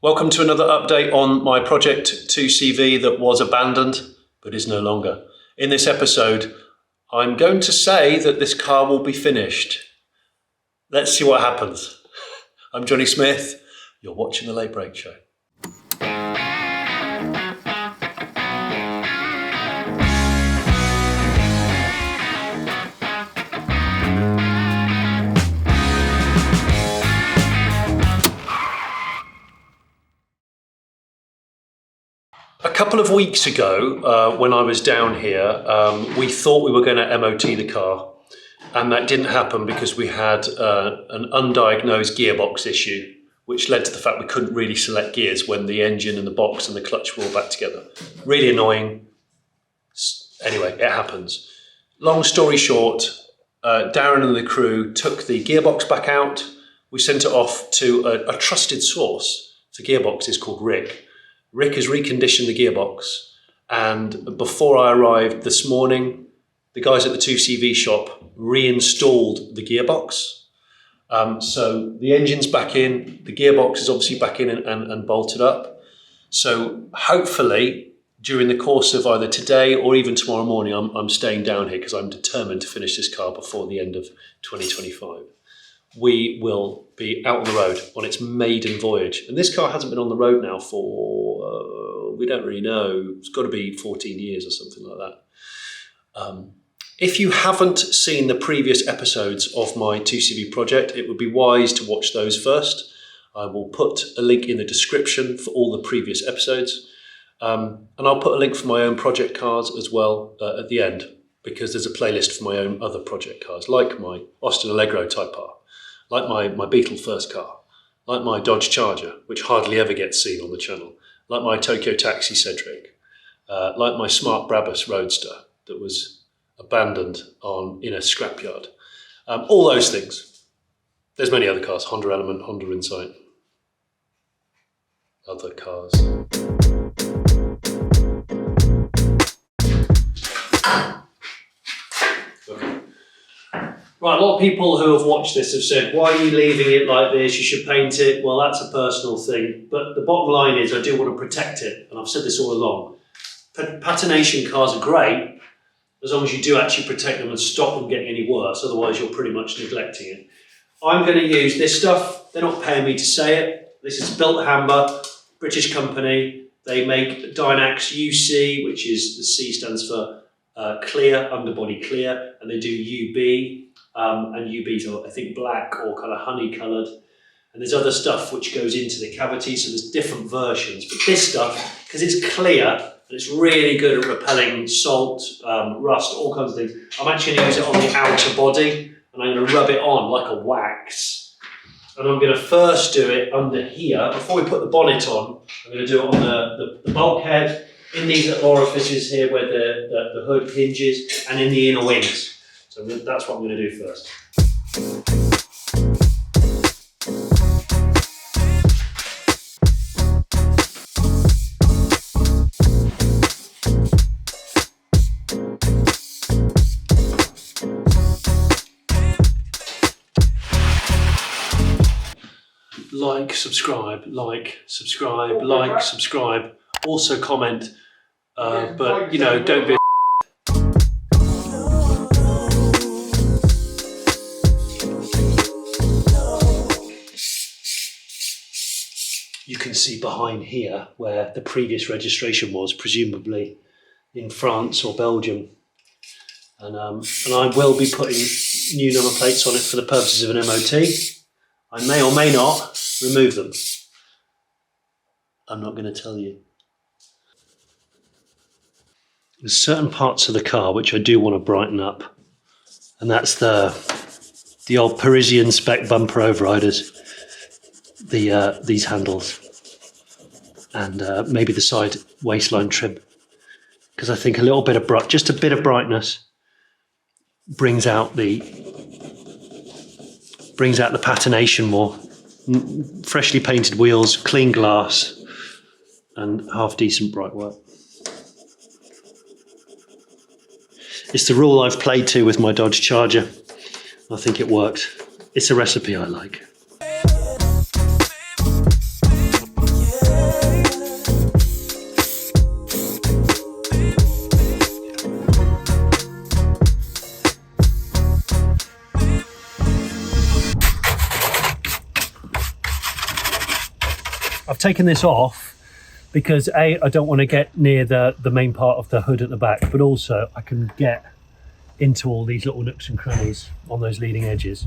Welcome to another update on my Project 2CV that was abandoned, but is no longer. In this episode, I'm going to say that this car will be finished. Let's see what happens. I'm Jonny Smith. You're watching The Late Break Show. A couple of weeks ago, when I was down here, we thought we were going to MOT the car, and that didn't happen because we had an undiagnosed gearbox issue, which led to the fact we couldn't really select gears when the engine and the box and the clutch were all back together. Really annoying. Anyway, it happens. Long story short, Darren and the crew took the gearbox back out. We sent it off to a trusted source. The gearbox is called Rick. Rick has reconditioned the gearbox, and before I arrived this morning, the guys at the 2CV shop reinstalled the gearbox. So the engine's back in, the gearbox is obviously back in and bolted up. So hopefully during the course of either today or even tomorrow morning, I'm staying down here because I'm determined to finish this car before the end of 2025. We will be out on the road on its maiden voyage. And this car hasn't been on the road now for, we don't really know, it's got to be 14 years or something like that. If you haven't seen the previous episodes of my 2CV project, it would be wise to watch those first. I will put a link in the description for all the previous episodes. And I'll put a link for my own project cars as well at the end, because there's a playlist for my own other project cars, like my Austin Allegro Type R, like my Beetle first car, like my Dodge Charger, which hardly ever gets seen on the channel, like my Tokyo Taxi Cedric, like my Smart Brabus Roadster that was abandoned in a scrapyard. All those things. There's many other cars, Honda Element, Honda Insight, other cars. Right, a lot of people who have watched this have said, why are you leaving it like this? You should paint it. Well, that's a personal thing. But the bottom line is I do want to protect it. And I've said this all along. Patination cars are great as long as you do actually protect them and stop them getting any worse. Otherwise, you're pretty much neglecting it. I'm going to use this stuff. They're not paying me to say it. This is Built Hamber, British company. They make Dynax UC, which is, the C stands for clear, underbody clear. And they do UB. And UBs are, I think, black or kind of honey coloured. And there's other stuff which goes into the cavity, so there's different versions. But this stuff, because it's clear, and it's really good at repelling salt, rust, all kinds of things, I'm actually going to use it on the outer body, and I'm going to rub it on like a wax. And I'm going to first do it under here. Before we put the bonnet on, I'm going to do it on the bulkhead, in these little orifices here where the hood hinges, and in the inner wings. So that's what I'm going to do first. Like, subscribe, like, subscribe, like, subscribe. Also comment, but you know, don't be You can see behind here where the previous registration was, presumably in France or Belgium. And I will be putting new number plates on it for the purposes of an MOT. I may or may not remove them. I'm not going to tell you. There's certain parts of the car which I do want to brighten up. And that's the old Parisian spec bumper overriders. These handles and maybe the side waistline trim, because I think a little bit of just a bit of brightness brings out the patination more. Freshly painted wheels, clean glass, and half decent bright work. It's the rule I've played to with my Dodge Charger. I think it works. It's a recipe I like. I've taken this off because A, I don't want to get near the main part of the hood at the back, but also I can get into all these little nooks and crannies on those leading edges.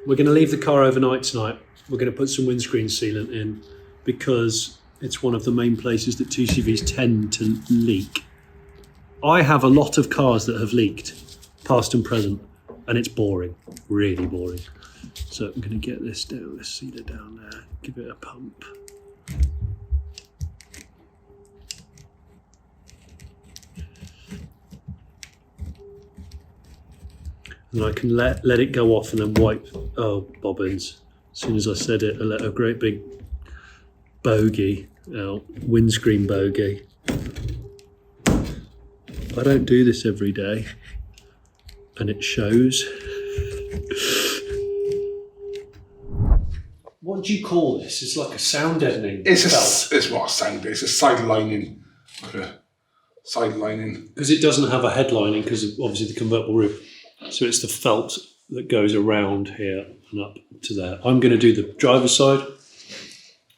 We're going to leave the car overnight tonight. We're going to put some windscreen sealant in because it's one of the main places that 2CVs tend to leak. I have a lot of cars that have leaked, past and present, and it's boring, really boring. So I'm going to get this down, this sealer down there, give it a pump. And I can let it go off and then wipe, oh, bobbins. As soon as I said it, I let a great big bogey out, windscreen bogey. I don't do this every day, and it shows. What do you call this? It's like a sound deadening belt. It's what a sound is. It's a side lining. Like a side lining. Because it doesn't have a head lining because of obviously the convertible roof. So it's the felt that goes around here and up to there. I'm going to do the driver's side.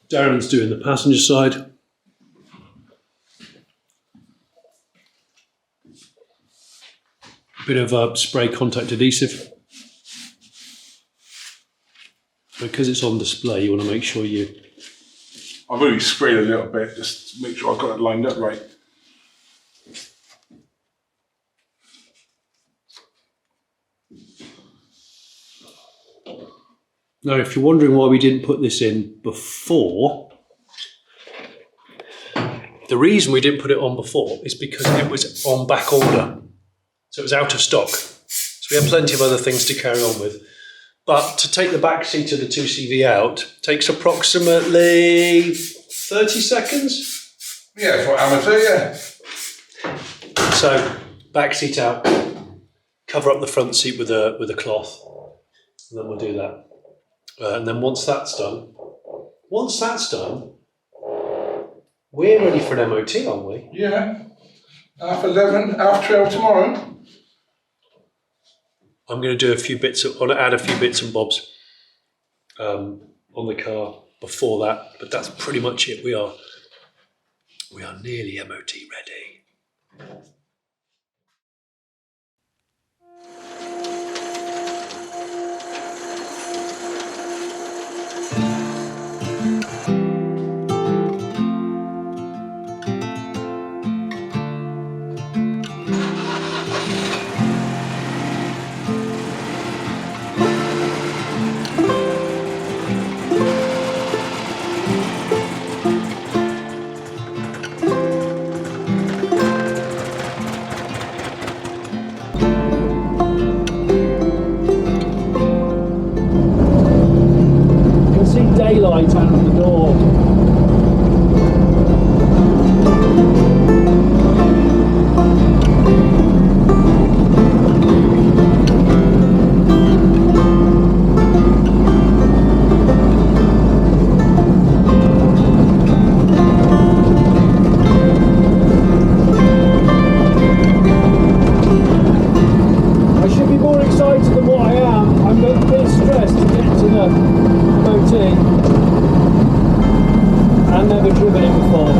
Darren's doing the passenger side. Bit of spray contact adhesive. Because it's on display, you want to make sure you... I've already sprayed a little bit just to make sure I've got it lined up right. Now, if you're wondering why we didn't put this in before, the reason we didn't put it on before is because it was on back order. So it was out of stock. So we have plenty of other things to carry on with. But to take the back seat of the 2CV out takes approximately 30 seconds. Yeah, for amateur, yeah. So back seat out, cover up the front seat with a cloth, and then we'll do that. And then once that's done, we're ready for an MOT, aren't we? Yeah. 11:30, half 12 tomorrow. I'm going to do add a few bits and bobs on the car before that, but that's pretty much it. We are nearly MOT ready. Daylight out of the door. I should be more excited than what I am. I'm a bit stressed to get to the MOT. I've never driven it before.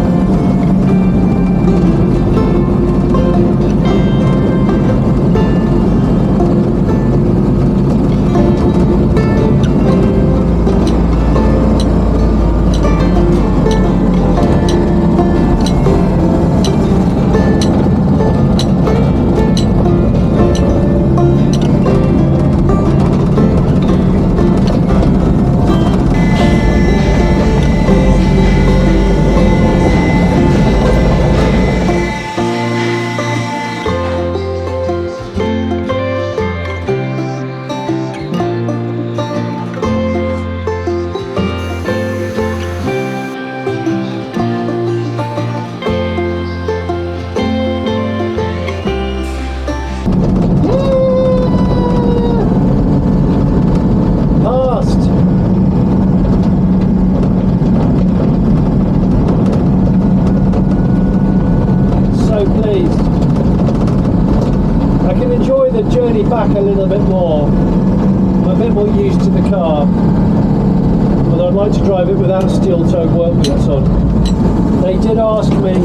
journey back a little bit more. I'm a bit more used to the car, although I'd like to drive it without steel-toed work boots on. They did ask me,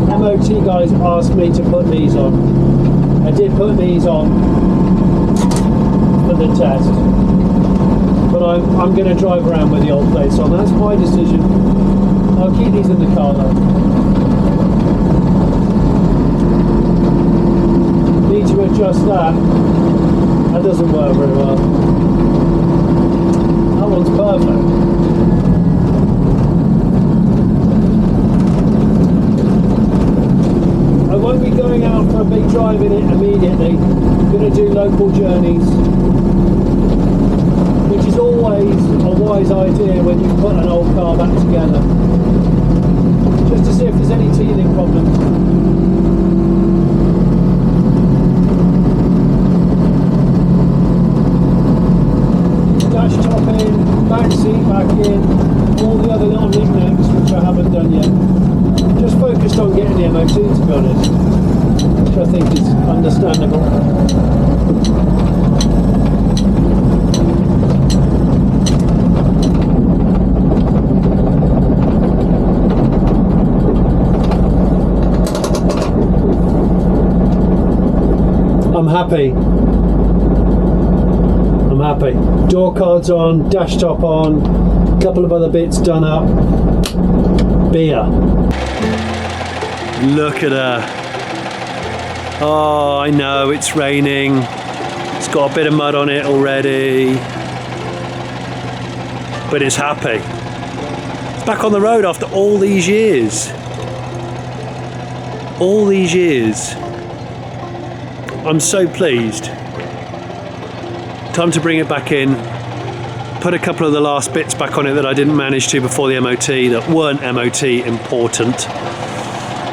MOT guys asked me to put these on. I did put these on for the test, but I'm going to drive around with the old plates on. That's my decision. I'll keep these in the car though. Need to adjust that. That doesn't work very well. That one's perfect. I won't be going out for a big drive in it immediately. I'm going to do local journeys, which is always a wise idea when you put an old car back together, just to see if there's any teething problems. Dash top in, back seat back in, all the other little knickknacks which I haven't done yet. Just focused on getting the MOT, to be honest, which I think is understandable. I'm happy. I'm happy. Door cards on, dash top on, a couple of other bits done up. Beer. Look at her. Oh, I know it's raining. It's got a bit of mud on it already. But it's happy. It's back on the road after all these years. All these years. I'm so pleased. Time to bring it back in. Put a couple of the last bits back on it that I didn't manage to before the MOT, that weren't MOT important.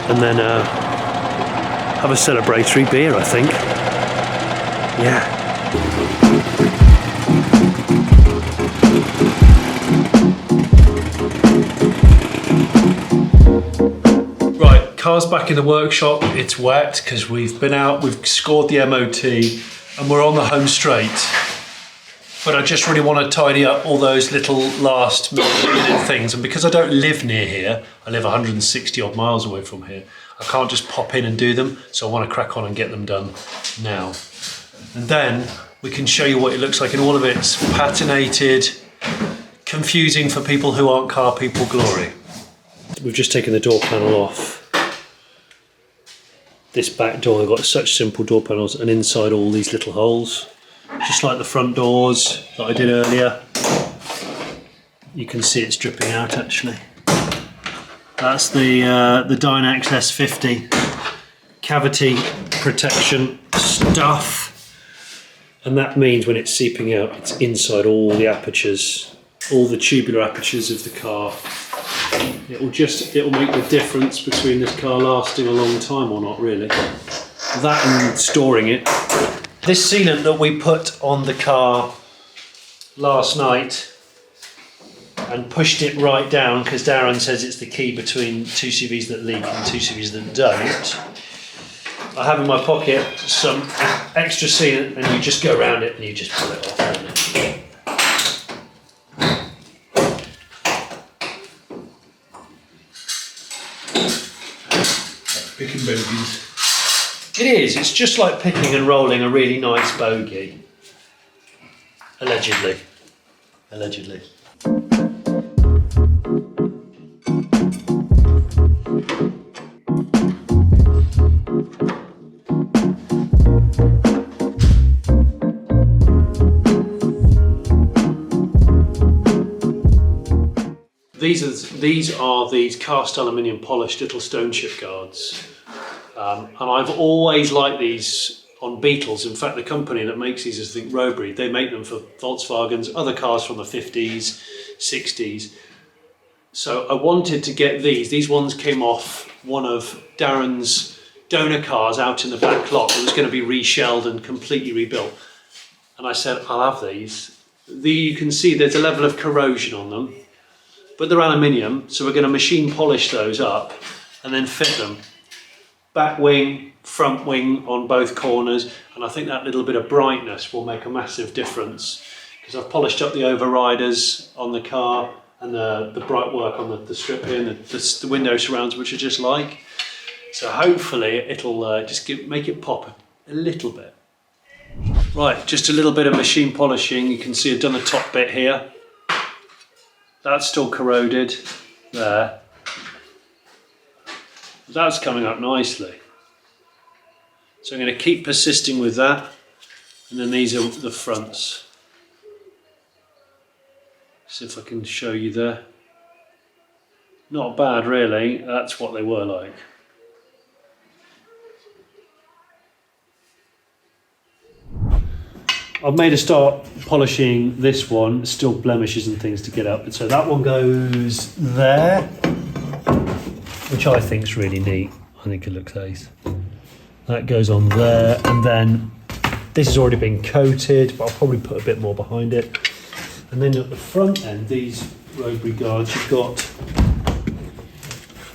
And then have a celebratory beer, I think. Yeah. Right, car's back in the workshop. It's wet because we've been out, we've scored the MOT, and we're on the home straight. But I just really want to tidy up all those little last minute things. And because I don't live near here, I live 160 odd miles away from here, I can't just pop in and do them. So I want to crack on and get them done now. And then we can show you what it looks like in all of its patinated, confusing for people who aren't car people glory. We've just taken the door panel off. This back door, they've got such simple door panels, and inside all these little holes. Just like the front doors that I did earlier. You can see it's dripping out actually. That's the Dynax S50 cavity protection stuff. And that means when it's seeping out, it's inside all the apertures, all the tubular apertures of the car. It'll make the difference between this car lasting a long time or not, really. That and storing it. This sealant that we put on the car last night and pushed it right down, because Darren says it's the key between two CVs that leak and two CVs that don't. I have in my pocket some extra sealant, and you just go around it and you just pull it off. Picking bogies. It is, it's just like picking and rolling a really nice bogey. Allegedly. Allegedly. These are these cast aluminium polished little stone chip guards. And I've always liked these on Beetles. In fact, the company that makes these is, I think, Robri. They make them for Volkswagens, other cars from the 50s, 60s. So I wanted to get these. These ones came off one of Darren's donor cars out in the back lot. It was going to be reshelled and completely rebuilt. And I said, I'll have these. You can see there's a level of corrosion on them, but they're aluminium. So we're going to machine polish those up and then fit them. back wing, front wing on both corners, and I think that little bit of brightness will make a massive difference, because I've polished up the overriders on the car and the bright work on the strip here and the window surrounds, which I just like. So hopefully it'll just make it pop a little bit. Right, just a little bit of machine polishing. You can see I've done the top bit here. That's still corroded there. That's coming up nicely. So I'm going to keep persisting with that. And then these are the fronts. See if I can show you there. Not bad really, that's what they were like. I've made a start polishing this one, still blemishes and things to get up. So that one goes there, which I think is really neat. I think it looks ace. That goes on there, and then this has already been coated, but I'll probably put a bit more behind it. And then at the front end, these Robri guards,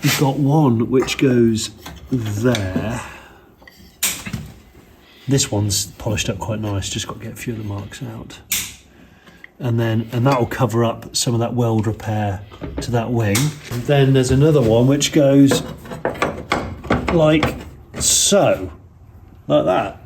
you've got one which goes there. This one's polished up quite nice, just got to get a few of the marks out. And that will cover up some of that weld repair to that wing. And then there's another one which goes like so, like that.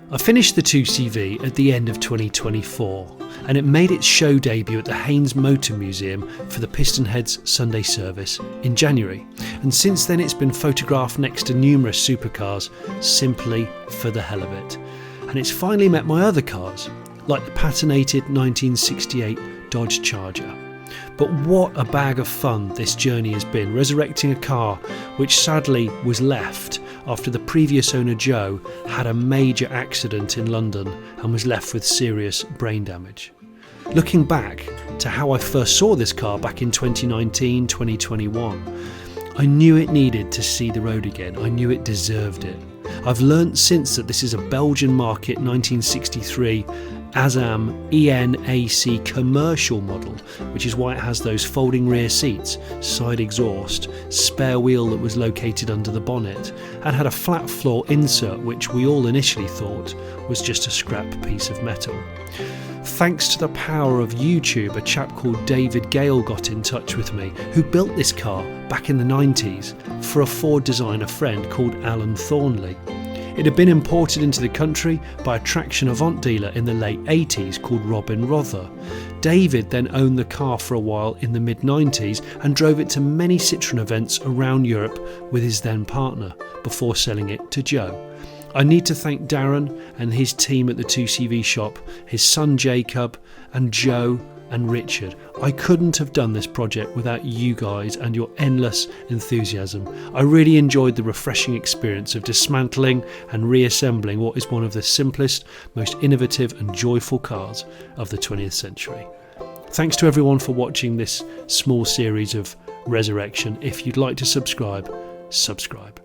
I finished the 2CV at the end of 2024, and it made its show debut at the Haynes Motor Museum for the Pistonheads Sunday service in January, and since then it's been photographed next to numerous supercars simply for the hell of it. And it's finally met my other cars, like the patinated 1968 Dodge Charger. But what a bag of fun this journey has been, resurrecting a car which sadly was left after the previous owner Joe had a major accident in London and was left with serious brain damage. Looking back to how I first saw this car back in 2019, 2021, I knew it needed to see the road again. I knew it deserved it. I've learnt since that this is a Belgian market 1963 Azam ENAC commercial model, which is why it has those folding rear seats, side exhaust, spare wheel that was located under the bonnet, and had a flat floor insert which we all initially thought was just a scrap piece of metal. Thanks to the power of YouTube, a chap called David Gale got in touch with me, who built this car back in the 90s for a Ford designer friend called Alan Thornley. It had been imported into the country by a traction Avant dealer in the late 80s called Robin Rother. David then owned the car for a while in the mid-90s and drove it to many Citroen events around Europe with his then partner, before selling it to Joe. I need to thank Darren and his team at the 2CV shop, his son Jacob, and Joe and Richard. I couldn't have done this project without you guys and your endless enthusiasm. I really enjoyed the refreshing experience of dismantling and reassembling what is one of the simplest, most innovative and joyful cars of the 20th century. Thanks to everyone for watching this small series of Resurrection. If you'd like to subscribe, subscribe.